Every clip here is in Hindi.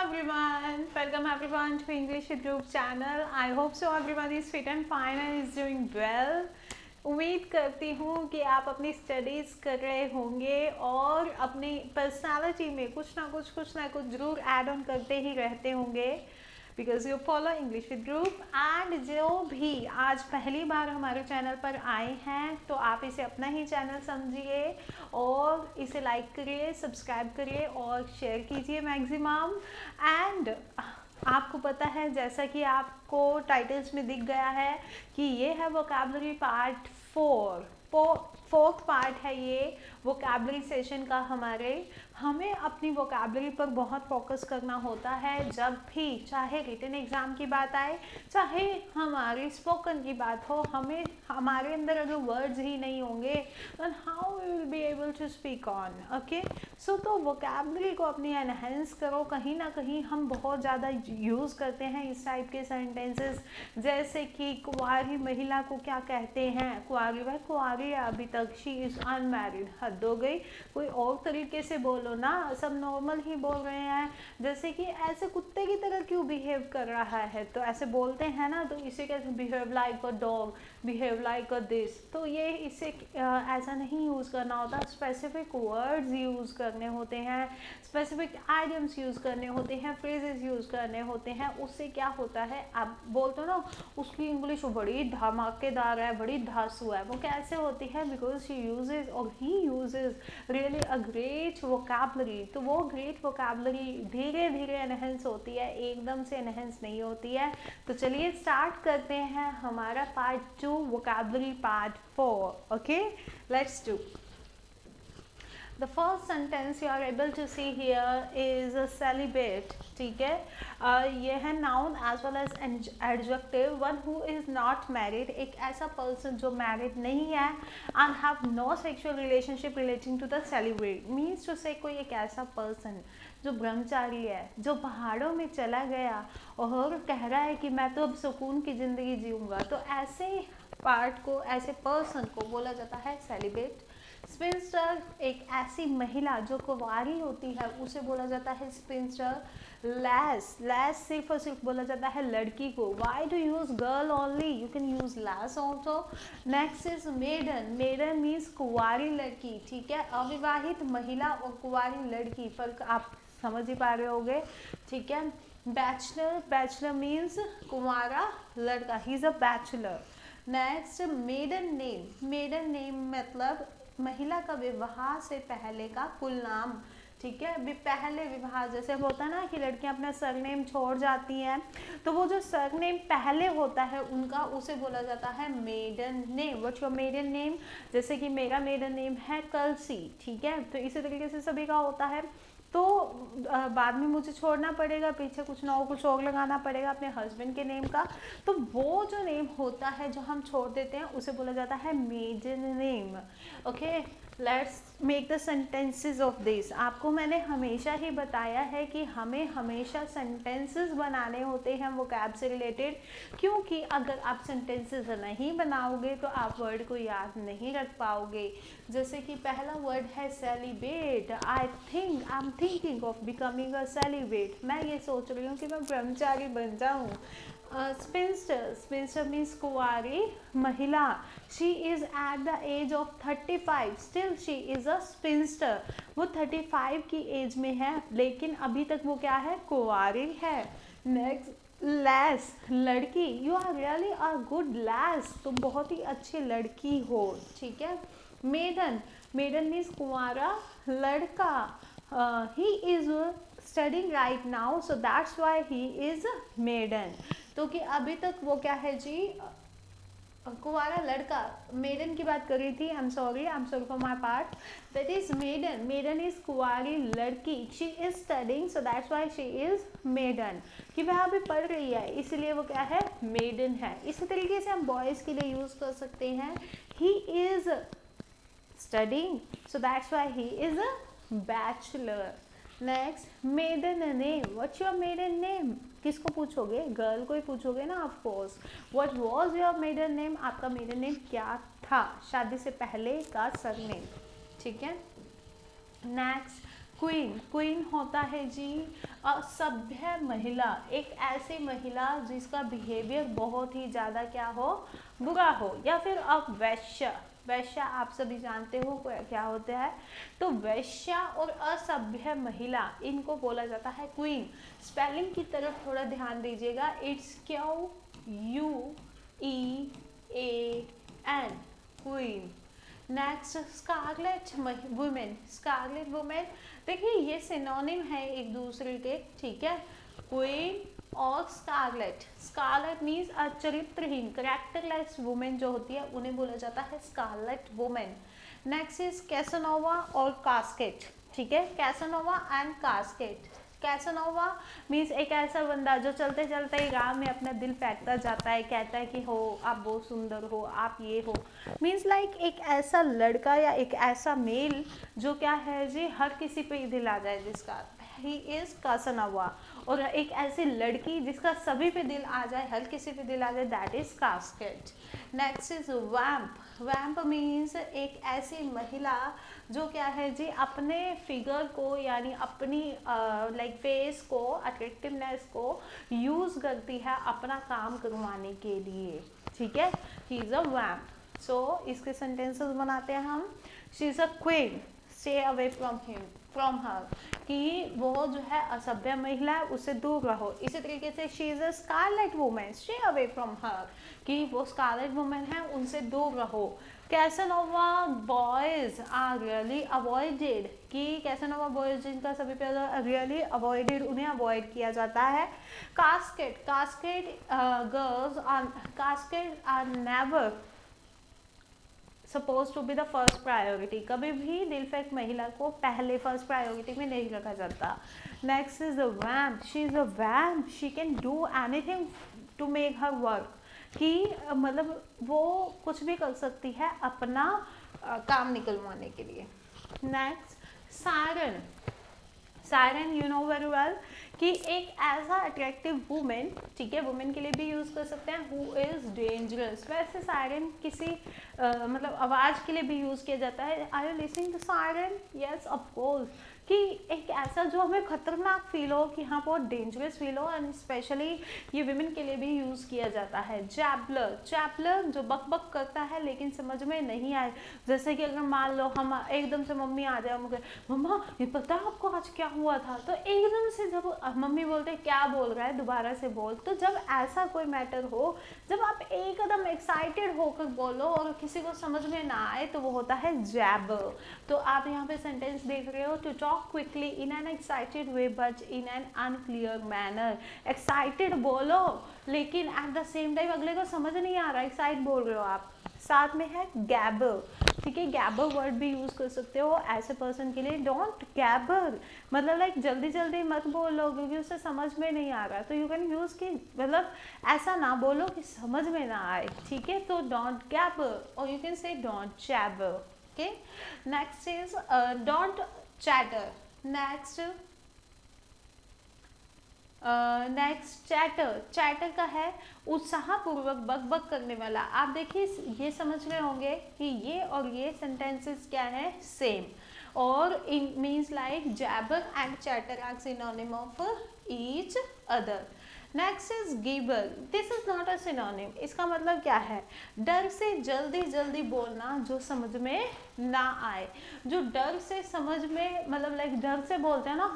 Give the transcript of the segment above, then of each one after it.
everyone. Welcome everyone to English with Group channel. I hope so everyone is fit and fine and is doing well. उम्मीद करती हूँ कि आप अपनी स्टडीज़ कर रहे होंगे और अपनी पर्सनालिटी में कुछ ना कुछ ज़रूर ऐड ऑन करते ही रहते होंगे because you follow English with group. And जो भी आज पहली बार हमारे चैनल पर आए हैं तो आप इसे अपना ही चैनल समझिए और इसे लाइक करिए, सब्सक्राइब करिए और शेयर कीजिए मैक्सिमम। एंड आपको पता है, जैसा कि आपको टाइटल्स में दिख गया है कि ये है वोकैबुलरी पार्ट 4th पार्ट है ये वोकैबुलरी सेशन का। हमें अपनी वोकैबुलरी पर बहुत फोकस करना होता है जब भी, चाहे रिटन एग्ज़ाम की बात आए, चाहे हमारी स्पोकन की बात हो। हमारे अंदर अगर वर्ड्स ही नहीं होंगे then how we will be able to speak on. Okay, so तो वोकैबुलरी को अपनी एनहेंस करो। कहीं ना कहीं हम बहुत ज़्यादा यूज़ करते हैं इस टाइप के सेंटेंसेस, जैसे कि कुंवारी महिला को क्या कहते हैं। कुंवारी, भाई कुंवारी है अभी तक, शी इज़ अनमैरिड। हद हो गई, कोई और तरीके से बोलो ना, सब नॉर्मल ही बोल रहे हैं। जैसे कि ऐसे कुत्ते की तरह क्यों बिहेव कर रहा है, तो ऐसे बोलते हैं ना, तो इसे कैसे behave like a dog, behave like a this. तो ये इसे ऐसा नहीं यूज़ करना होता। स्पेसिफिक वर्ड्स यूज़ करने होते हैं, स्पेसिफिक आइडियम्स यूज़ करने होते हैं, फ्रेजेस यूज़ करने होते हैं। उससे क्या होता है, आप बोलते हो ना उसकी इंग्लिश बड़ी धमाकेदार है, बड़ी धांसू है, वो कैसे होती है, बिकॉज शी यूजेज और he uses really a great vocabulary. तो वो ग्रेट वोकैबुलरी धीरे धीरे एनहेंस होती है, एकदम से एनहेंस नहीं होती है। तो चलिए स्टार्ट करते हैं हमारा part 2 vocabulary part 4। Okay, let's do. The first sentence you are able to see here is a celibate. ठीक है, ये है noun as well as adjective. One who is not married, एक ऐसा person जो married नहीं है and have no sexual relationship relating to the celibate, means to say कोई एक ऐसा person जो ब्रह्मचारी है, जो पहाड़ों में चला गया और कह रहा है कि मैं तो अब सुकून की ज़िंदगी जीऊँगा। तो ऐसे पार्ट को, ऐसे पर्सन को बोला जाता है सेलिब्रेट। स्पिंस्टर, एक ऐसी महिला जो कुंवारी होती है उसे बोला जाता है स्पिंस्टर। लैस सिर्फ और सिर्फ बोला जाता है लड़की को। Why do use girl only, you can use lass also. Next is maiden. Maiden means कुंवारी लड़की। ठीक है, अविवाहित महिला और कुंवारी लड़की, फर्क आप समझ ही पा रहे होंगे। ठीक है, बैचलर मीन्स कुंवारा लड़का, he is a bachelor. Next maiden name मतलब महिला का विवाह से पहले का कुल नाम। ठीक है, अभी पहले विवाह जैसे होता है ना कि लड़कियां अपना सरनेम छोड़ जाती हैं, तो वो जो सरनेम पहले होता है उनका, उसे बोला जाता है maiden name. What's your maiden name, जैसे कि मेरा मेडन नेम है कलसी। ठीक है, तो इसी तरीके से सभी का होता है। तो बाद में मुझे छोड़ना पड़ेगा, पीछे कुछ और लगाना पड़ेगा अपने हस्बैंड के नेम का। तो वो जो नेम होता है जो हम छोड़ देते हैं उसे बोला जाता है maiden name. Okay, let's make the sentences of this. आपको मैंने हमेशा ही बताया है कि हमें हमेशा सेंटेंसेस बनाने होते हैं वोकैब से रिलेटेड, क्योंकि अगर आप सेंटेंसेस नहीं बनाओगे तो आप वर्ड को याद नहीं रख पाओगे। जैसे कि पहला वर्ड है celebrate. I am thinking of becoming a celebrate, मैं ये सोच रही हूँ कि मैं ब्रह्मचारी बन जाऊँ। स्पिंस्टर मीन्स कुंवारी महिला। She is at the age of 35, still she is a spinster. वो 35 की एज में है लेकिन अभी तक वो क्या है, कुंवारी है। नेक्स्ट लैस, लड़की। You are really a good lass, तुम बहुत ही अच्छी लड़की हो। ठीक है, मेडन मीन्स कुंवारा लड़का। He is studying right now, so that's why he is maiden. तो कि अभी तक वो क्या है जी, कुंवारा लड़का। मेडन की बात कर रही थी, I am sorry for my part. That is maiden is कुंवारी लड़की। She is studying, so that's why she is maiden, कि वह अभी पढ़ रही है इसलिए वो क्या है, मेडन है। इसी तरीके से हम बॉयज़ के लिए यूज कर सकते हैं, he is studying, so that's why he is a bachelor. Next maiden name. What's your maiden name, किसको पूछोगे, गर्ल को ही पूछोगे ना of course. What was your maiden name, आपका मेडन नेम क्या था, शादी से पहले का सरनेम। ठीक है, नेक्स्ट क्वीन होता है जी असभ्य महिला, एक ऐसी महिला जिसका बिहेवियर बहुत ही ज़्यादा क्या हो, बुरा हो। या फिर अब वैश्य, वैश्य आप सभी जानते हो क्या होता है, तो वैश्य और असभ्य महिला इनको बोला जाता है क्वीन। स्पेलिंग की तरफ थोड़ा ध्यान दीजिएगा, it's QUEAN, queen. Next scarlet women, scarlet women, देखिए ये सिनोनिम है एक दूसरे के, ठीक है, क्वीन और स्कारलेट। स्कारलेट मीन्स चरित्रहीन, करेक्टरलेस वुमेन जो होती है उन्हें बोला जाता है scarlet women. Next is casanova और कास्केट, ठीक है, casanova and casket. Casanova means एक ऐसा बंदा जो चलते चलते ही राह में अपना दिल फेंकता जाता है, कहता है कि हो आप बहुत सुंदर हो, आप ये हो, मीन्स लाइक एक ऐसा लड़का या एक ऐसा मेल जो क्या है जी हर किसी पे दिल आ जाए, जिसका ही इज कासनोवा। और एक ऐसी लड़की जिसका सभी पे दिल आ जाए, हर किसी पे दिल आ जाए, that is casket. Next is vamp. Vamp means एक ऐसी महिला जो क्या है जी अपने फिगर को यानी अपनी लाइक फेस को, अट्रैक्टिवनेस को यूज़ करती है अपना काम करवाने के लिए, ठीक है, ही इज़ अ वैम्प। सो इसके सेंटेंसेस बनाते हैं हम। She is a queen, stay away from him, from her, कि वो जो है असभ्य महिला है उससे दूर रहो। इसी तरीके से she is a scarlet women, stay away from her, कि वो स्कारलेट वुमेन है उनसे दूर रहो। Casanova boys are really avoided, कि कैसनोवा बॉयज जिनका सभी पे रियली अवॉइडेड, उन्हें अवॉइड किया जाता है। Casket, casket girls are, casket are never suppose to be the first priority, कभी भी दिल फेंक महिला को पहले फर्स्ट प्रायोरिटी में नहीं रखा जाता। Next is the vamp, she is a vamp, she can do anything to make her work, कि मतलब वो कुछ भी कर सकती है अपना काम निकलवाने के लिए। Next siren, siren you know very well, कि एक ऐसा अट्रैक्टिव वुमेन, ठीक है, वुमेन के लिए भी यूज़ कर सकते हैं, हु इज़ डेंजरस। वैसे सायरन किसी मतलब आवाज़ के लिए भी यूज़ किया जाता है। Are you listening to siren? Yes of course, कि एक ऐसा जो हमें खतरनाक फील हो, कि हाँ बहुत डेंजरस फील हो, एंड स्पेशली ये वुमेन के लिए भी यूज़ किया जाता है। जैबलर, जैबलर जो बक बक करता है लेकिन समझ में नहीं आए, जैसे कि अगर मान लो हम एकदम से मम्मी आ जाए, मुझे मम्मा ये पता है आपको आज क्या हुआ था, तो एकदम से जब मम्मी बोलते क्या बोल रहा है दोबारा से बोल, तो जब ऐसा कोई मैटर हो, जब आप एकदम एक्साइटेड होकर बोलो और किसी को समझ में ना आए, तो वो होता है जैबर। तो आप यहाँ पे सेंटेंस देख रहे हो, to talk quickly in an excited way but in an unclear manner. Excited बोलो लेकिन एट द सेम टाइम अगले को समझ नहीं आ रहा, एक्साइट बोल रहे हो आप। साथ में है गैबर, ठीक है, गैबर वर्ड भी यूज कर सकते हो ऐसे पर्सन के लिए। डोंट गैबर मतलब लाइक जल्दी जल्दी मत बोलो क्योंकि उसे समझ में नहीं आ रहा, तो यू कैन यूज कि मतलब ऐसा ना बोलो कि समझ में ना आए, ठीक है, तो डोंट गैबर और यू कैन से don't Jabber. Okay, next is don't chatter. Next next chatter, chatter का है उत्साहपूर्वक बकबक करने वाला। आप देखिए ये समझ रहे होंगे कि ये और ये सेंटेंसेस क्या है, सेम, और इन means like jabber and chatter are synonym of each other. Next is gibber, this is not a synonym. इसका मतलब क्या है, डर से जल्दी जल्दी बोलना जो समझ में ना आए। जो डर से समझ में मतलब लाइक डर से बोलते हैं ना,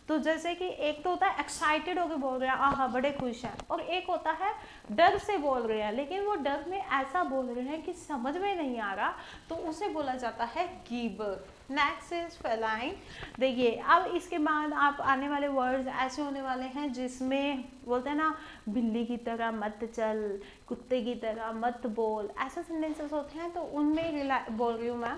तो जैसे कि एक तो होता है एक्साइटेड होकर बोल रहे हैं आहा बड़े खुश हैं, और एक होता है डर से बोल रहे हैं लेकिन वो डर में ऐसा बोल रहे हैं कि समझ में नहीं आ रहा, तो उसे बोला जाता है गीबर। Next is feline. देखिए अब इसके बाद आप आने वाले वर्ड्स ऐसे होने वाले हैं जिसमें बोलते हैं ना बिल्ली की तरह मत चल, कुत्ते की तरह मत बोल, ऐसे सेंटेंसेस होते हैं, तो उनमें बोल रही हूँ मैं।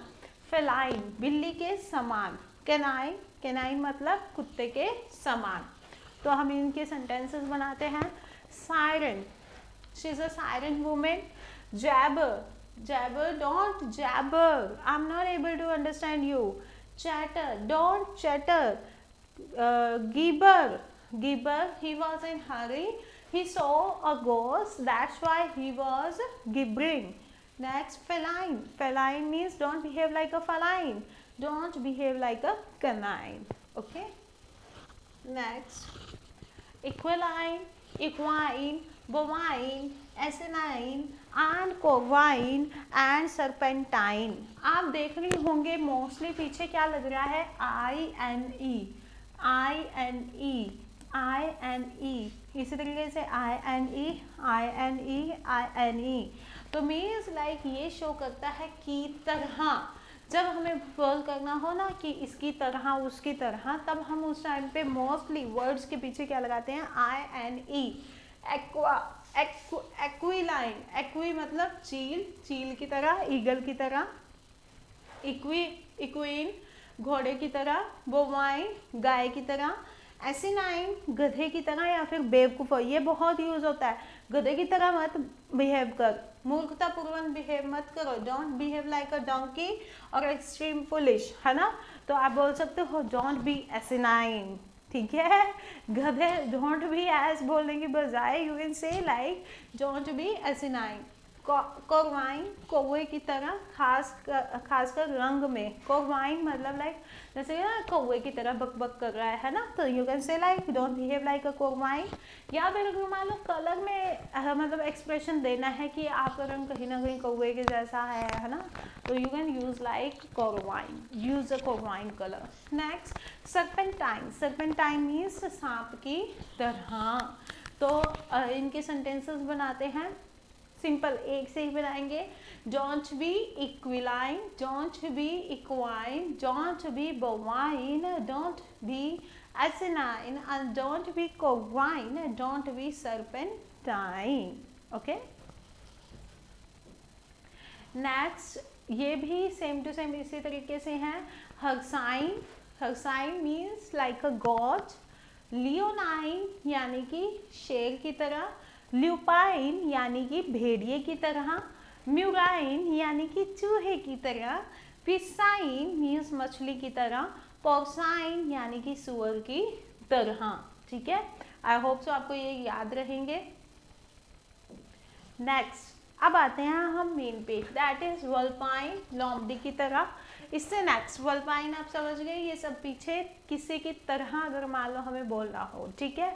फेलाइन बिल्ली के समान, कैनाइन, कैनाइन मतलब कुत्ते के समान। तो हम इनके सेंटेंसेस बनाते हैं। Siren, she is a siren women. Jabber, jabber don't jabber, I am not able to understand you. Chatter, don't chatter. Gibber, gibber, he was in hurry, he saw a ghost, that's why he was gibbering. Next, feline, feline means don't behave like a feline, don't behave like a canine. Okay, next equiline, equine, bovine, asinine and corvine and serpentine। आप देख रही होंगे मोस्टली पीछे क्या लग रहा है, I-N-E, I-N-E, I-N-E, इसी तरीके से I-N-E, I-N-E, I-N-E। तो मीन्स लाइक ये शो करता है की तरह, जब हमें बोल करना हो ना कि इसकी तरह उसकी तरह, तब हम उस टाइम पे मोस्टली वर्ड्स के पीछे क्या लगाते हैं, I-N-E। एक्वा, एक्विलाइन, एक्वी मतलब चील, चील की तरह, ईगल की तरह। इक्वी, इक्वीन घोड़े की तरह। बोवाइन गाय की तरह। एसिनाइन गधे की तरह या फिर बेवकूफ़, ये बहुत यूज होता है, गधे की तरह मत बिहेव कर, मूर्खतापूर्वक बिहेव मत करो, don't behave like a donkey और एक्सट्रीम फुलिश, है ना। तो आप बोल सकते हो डोंट बी एसिनाइन, ठीक है। गधे डोंट बी एस बोलने की बजाय you can say like don't be asinine. Corvine कौवे की तरह, खासकर रंग में। कॉर्वाइन मतलब लाइक जैसे ना कौवे की तरह बक बक कर रहा है ना, तो you can say like don't behave like a corvine. या फिर अगर मान लो कलर में मतलब एक्सप्रेशन देना है कि आपका रंग कहीं ना कहीं कौवे के जैसा है ना, तो you can use like corvine, use a corvine colour. Next serpentine, serpentine means सांप की तरह। तो इनके सेंटेंसेस बनाते हैं, सिंपल एक से ही बनाएंगे। Don't be aquiline, don't be equine, don't be bovine, don't be asinine and don't be corvine, don't be serpentine. Okay, next ये भी सेम टू सेम इसी तरीके से हैं। Hircine, hircine means like a god. Leonine यानी कि शेर की तरह। ल्यूपाइन यानी कि भेड़िए की तरह। म्यूराइन यानी कि चूहे की तरह। पिसाइन मीन्स मछली की तरह। पोर्साइन यानी कि सुअर की तरह, ठीक है। आई होप सो आपको ये याद रहेंगे। नेक्स्ट अब आते हैं हम मेन पेज, दैट इज वल्पाइन, लोमड़ी की तरह। इससे नेक्स्ट वल्पाइन आप समझ गए, ये सब पीछे किसी की तरह अगर मान लो हमें बोलना हो, ठीक है।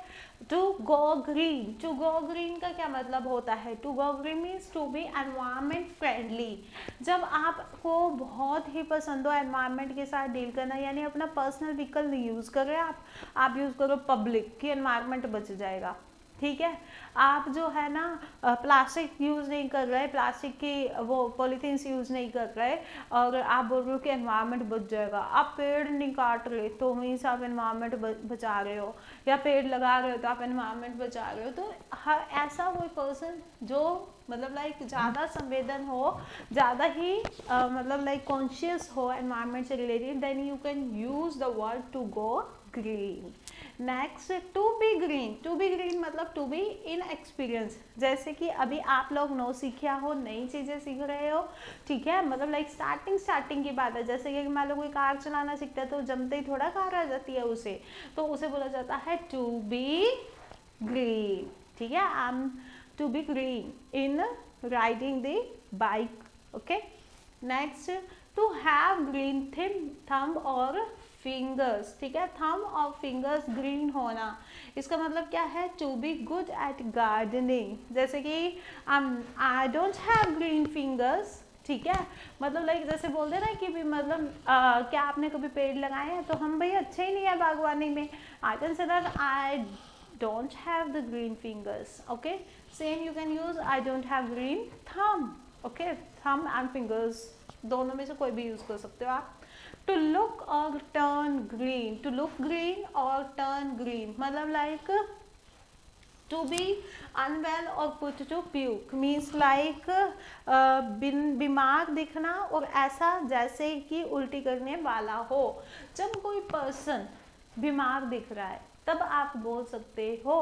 To go green, to go green का क्या मतलब होता है, to go green means to be environment friendly. जब आपको बहुत ही पसंद हो एनवायरमेंट के साथ डील करना, यानी अपना पर्सनल व्हीकल नहीं यूज़ कर रहे आप यूज़ करो पब्लिक, की एनवायरमेंट बच जाएगा, ठीक है। आप जो है ना प्लास्टिक यूज़ नहीं कर रहे, प्लास्टिक की वो पॉलीथीन्स यूज़ नहीं कर रहे, और आप बोल रहे हो कि एनवायरनमेंट बच जाएगा। आप पेड़ नहीं काट रहे तो वहीं से आप एनवायरनमेंट बचा रहे हो, या पेड़ लगा रहे हो तो आप एनवायरनमेंट बचा रहे हो। तो हर ऐसा कोई पर्सन जो मतलब लाइक ज़्यादा संवेदन हो, ज़्यादा ही मतलब लाइक कॉन्शियस हो एनवायरनमेंट से related, then you can use the word to go green. Next to be green, to be green मतलब टू बी इन एक्सपीरियंस, जैसे कि अभी आप लोग नो सीखा हो, नई चीज़ें सीख रहे हो, ठीक है। मतलब लाइक स्टार्टिंग की बात है, जैसे कि मान लो कोई कार चलाना सीखता है तो जमते ही थोड़ा कार आ जाती है उसे, तो उसे बोला जाता है टू बी ग्रीन, ठीक है। I am to be green in riding the bike, okay. Next to have green thumb और फिंगर्स, ठीक है। थंब और फिंगर्स ग्रीन होना, इसका मतलब क्या है, to be good at gardening. जैसे कि I don't have green fingers, ठीक है। मतलब लाइक जैसे बोलते ना कि भी मतलब क्या आपने कभी पेड़ लगाए हैं, तो हम भाई अच्छे ही नहीं है बागवानी में, I can say that I don't have the green fingers, okay. Same you can use I don't have green thumb, okay. Thumb and fingers दोनों में से कोई भी यूज कर सकते हो आप। टू लुक और turn green, to look green और टर्न ग्रीन मतलब लाइक टू बी अनवेल और put to puke means like बीमार दिखना और ऐसा जैसे कि उल्टी करने वाला हो। जब कोई पर्सन बीमार दिख रहा है तब आप बोल सकते हो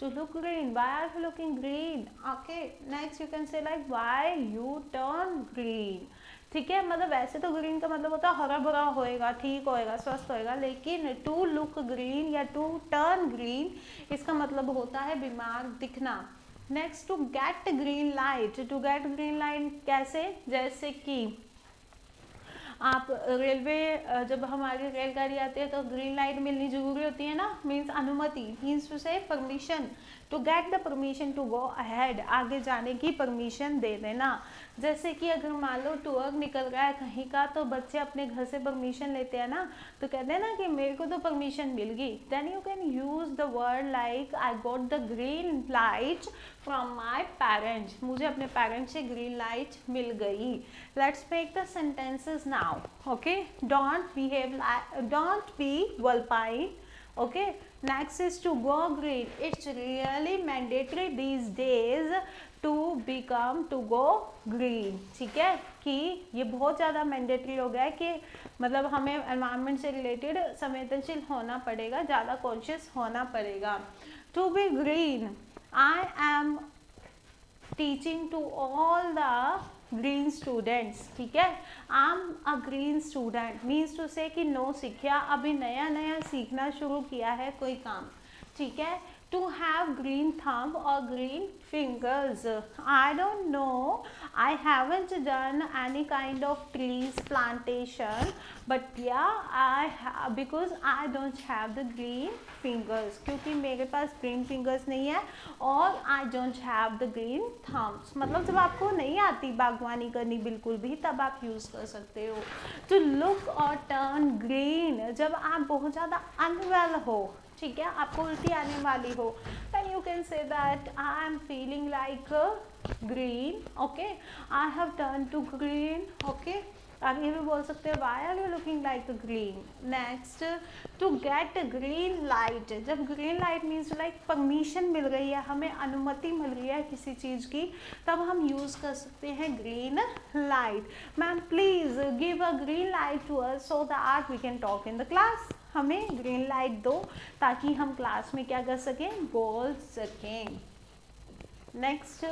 to look green, why are you looking green, okay. Next you can say like why you turn green, ठीक है। मतलब वैसे तो ग्रीन का मतलब होता है हरा भरा होएगा, ठीक होएगा, स्वस्थ होएगा, लेकिन टू लुक ग्रीन या टू टर्न ग्रीन इसका मतलब होता है बीमार दिखना। Next to get green light, to get green light कैसे, जैसे कि आप रेलवे जब हमारी रेलगाड़ी आती है तो ग्रीन लाइट मिलनी जरूरी होती है ना, मीन्स अनुमति, means to say permission, to get the permission to go ahead, आगे जाने की परमिशन दे देना। जैसे कि अगर मान लो टूर निकल रहा है कहीं का, तो बच्चे अपने घर से परमिशन लेते हैं ना, तो कहते हैं ना कि मेरे को तो परमिशन मिल गई, then you can use the word like I got the green light from my parents, मुझे अपने पेरेंट्स से ग्रीन लाइट मिल गई। Let's make the sentences now, okay, don't be vulpine, okay, next is to go green, it's really mandatory these days to go green, ठीक है, कि ये बहुत ज़्यादा मैंडेटरी हो गया है कि मतलब हमें एनवायरनमेंट से रिलेटेड संवेदनशील होना पड़ेगा, ज़्यादा कॉन्शियस होना पड़ेगा। To be green, I am teaching to all the green students, ठीक है, I am a green student means to say कि नो सीखिया, अभी नया नया सीखना शुरू किया है कोई काम, ठीक है। टू हैव ग्रीन थंब और green fingers, I don't know, I haven't done any kind of trees plantation, but yeah I because I don't have the green fingers, क्योंकि मेरे पास ग्रीन फिंगर्स नहीं है, और I don't have the green thumbs, मतलब जब आपको नहीं आती बागवानी करनी बिल्कुल भी, तब आप यूज़ कर सकते हो। टू लुक और टर्न ग्रीन, जब आप बहुत ज़्यादा अनवेल हो, ठीक है, आपको उल्टी आने वाली हो, then you can say that I am feeling like green, okay, I have turn to green, okay. आप ये भी बोल सकते हैं why are you looking like green. Next, to get green light, जब green light means like permission मिल रही है, हमें अनुमति मिल रही है किसी चीज़ की, तब हम यूज़ कर सकते हैं green light. Ma'am please give a green light to us so that we can talk in the class, हमें ग्रीन लाइट दो ताकि हम क्लास में क्या कर सकें, बोल सकें। Next,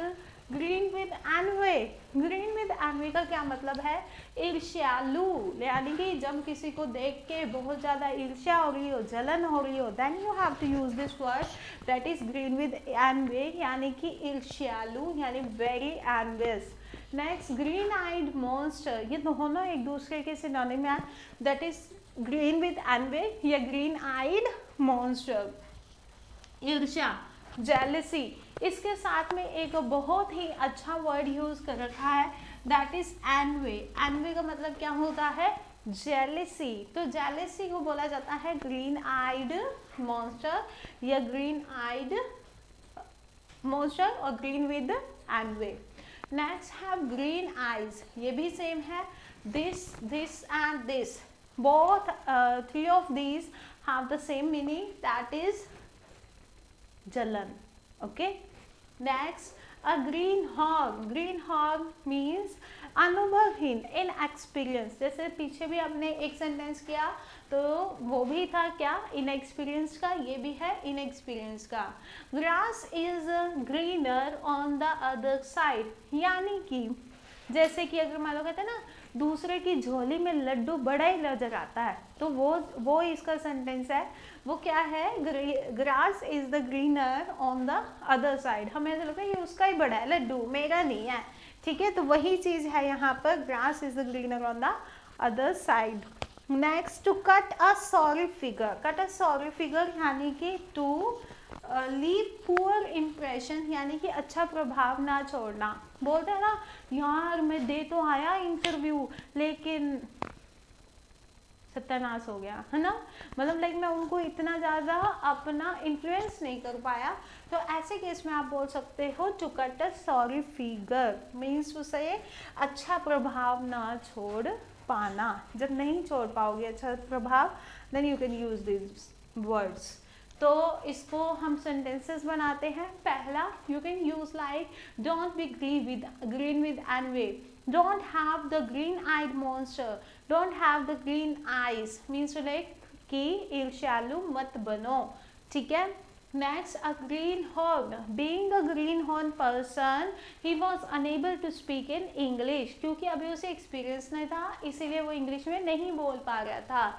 green with envy, green with envy का क्या मतलब है, ईर्ष्यालु, यानी कि जब किसी को देख के बहुत ज़्यादा ईर्ष्या हो रही हो, जलन हो रही हो, then you have to use this word, that is green with envy, यानी कि ईर्ष्यालु, यानी very envious. Next, green eyed monster, ये दोनों एक दूसरे के सिनोनिम है, that is green with envy या ग्रीन आइड मॉन्स्टर। ईर्ष्या, जेलसी, इसके साथ में एक बहुत ही अच्छा वर्ड यूज कर रखा है, दैट इज एनवे। एनवे का मतलब क्या होता है, जेलसी, तो जेलसी को बोला जाता है ग्रीन आइड मॉन्स्टर या ग्रीन आइड मॉन्स्टर और green with envy. Next, have green eyes, ये भी सेम है, this this and this, both three of these have the same meaning, that is jalan, okay. Next, a green hog means अनुभवहीन, inexperienced, जैसे पीछे भी आपने एक सेंटेंस किया तो वो भी था क्या, inexperienced का, ये भी है inexperienced का। grass is greener on the other side, यानी कि जैसे कि अगर मान लो कहते हैं ना दूसरे की झोली में लड्डू बड़ा ही नजर आता है, तो वो इसका सेंटेंस है, वो क्या है, grass is the greener on the other side, हमें ऐसा लगता है ये उसका ही बड़ा है लड्डू, मेरा नहीं है, ठीक है, तो वही चीज है यहाँ पर, grass is the greener on the other side. Next, to cut a sorry figure, cut a sorry figure यानी कि टू लीव पुअर इम्प्रेशन, यानी कि अच्छा प्रभाव ना छोड़ना। बोलते हैं ना यार मैं दे तो आया इंटरव्यू लेकिन सत्यानाश हो गया, है ना, मतलब लाइक मैं उनको इतना ज़्यादा अपना इन्फ्लुएंस नहीं कर पाया, तो ऐसे केस में आप बोल सकते हो to cut a sorry figure means to say अच्छा प्रभाव ना छोड़ पाना। जब नहीं छोड़ पाओगे अच्छा प्रभाव, then you can use this words. तो इसको हम सेंटेंसेस बनाते हैं। पहला, you can use like don't be green with envy, don't have the green eyed monster, don't have the green eyes means like कि ईर्ष्यालु मत बनो, ठीक है। Next, a greenhorn. Being a greenhorn person, he was unable to speak in English. क्योंकि अभी उसे एक्सपीरियंस नहीं था, इसीलिए वो इंग्लिश में नहीं बोल पा रहा था.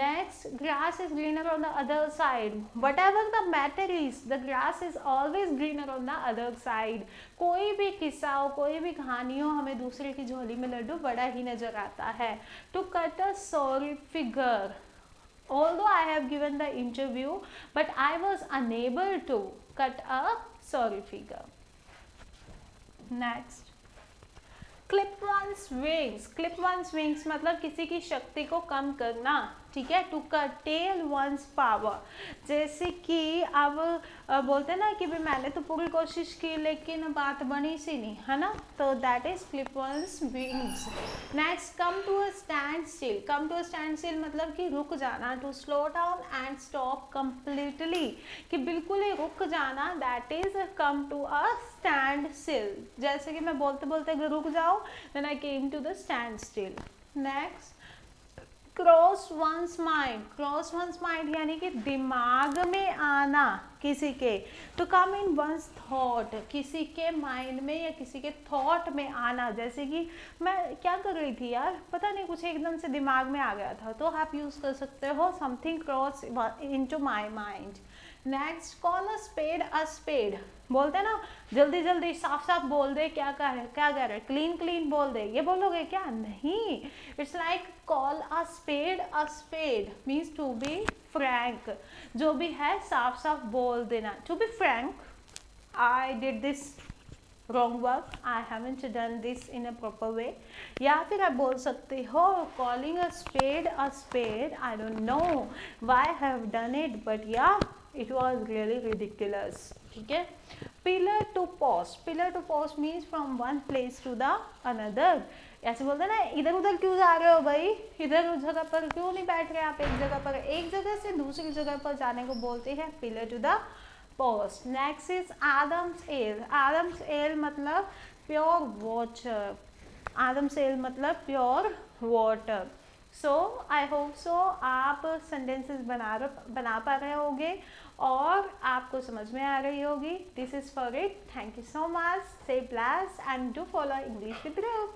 Next, grass is greener on the other side. Whatever the matter is, the grass is always greener on the other side. कोई भी किस्सा हो, कोई भी कहानी हो, हमें दूसरे की झोली में लड्डू बड़ा ही नजर आता है. To cut a sorry figure. Although I have given the interview, but I was unable to cut a sorry figure. Next, clip one's wings. Clip one's wings मतलब किसी की शक्ति को कम करना, ठीक है. To curtail one's power. जैसे कि अब बोलते हैं ना कि भाई मैंने तो पूरी कोशिश की लेकिन बात बनी सी नहीं, है ना. तो that is clip one's wings. Next, come to a standstill. come to a standstill मतलब कि रुक जाना. to slow down and stop completely, कि बिल्कुल ही रुक जाना. That is come to a standstill. जैसे कि मैं बोलते बोलते अगर रुक जाओ, then I came to the standstill. Next, cross one's mind. Cross one's mind यानी कि दिमाग में आना किसी के. To come in one's thought, किसी के माइंड में या किसी के थॉट में आना. जैसे कि मैं क्या कर रही थी यार, पता नहीं, कुछ एकदम से दिमाग में आ गया था, तो आप यूज कर सकते हो something cross into my mind. Next, call a spade. बोलते हैं ना जल्दी जल्दी साफ साफ बोल दे, क्या कह रहे, क्लीन क्लीन बोल दे, ये बोलोगे क्या? नहीं. It's like call a spade means to be frank. जो भी है साफ साफ बोल देना. To be frank, I did this wrong work, I haven't done this in a proper way. या फिर आप बोल सकते हो calling a spade, I don't know why I have done it, but yeah, it was really ridiculous. ठीक है. pillar to post means from one place to the another. ऐसे बोलते हैं ना, इधर उधर क्यों जा रहे हो भाई, इधर उस जगह पर क्यों नहीं बैठ रहे आप, एक जगह पर, एक जगह से दूसरी जगह पर जाने को बोलते हैं pillar to the post. Next is Adam's ale. Adam's ale मतलब pure water. Adam's ale मतलब pure water. So I hope so आप sentences बना पा रहे होंगे और आपको समझ में आ रही होगी. This is for it. Thank you so much. Stay blessed and do follow English with Dhruv.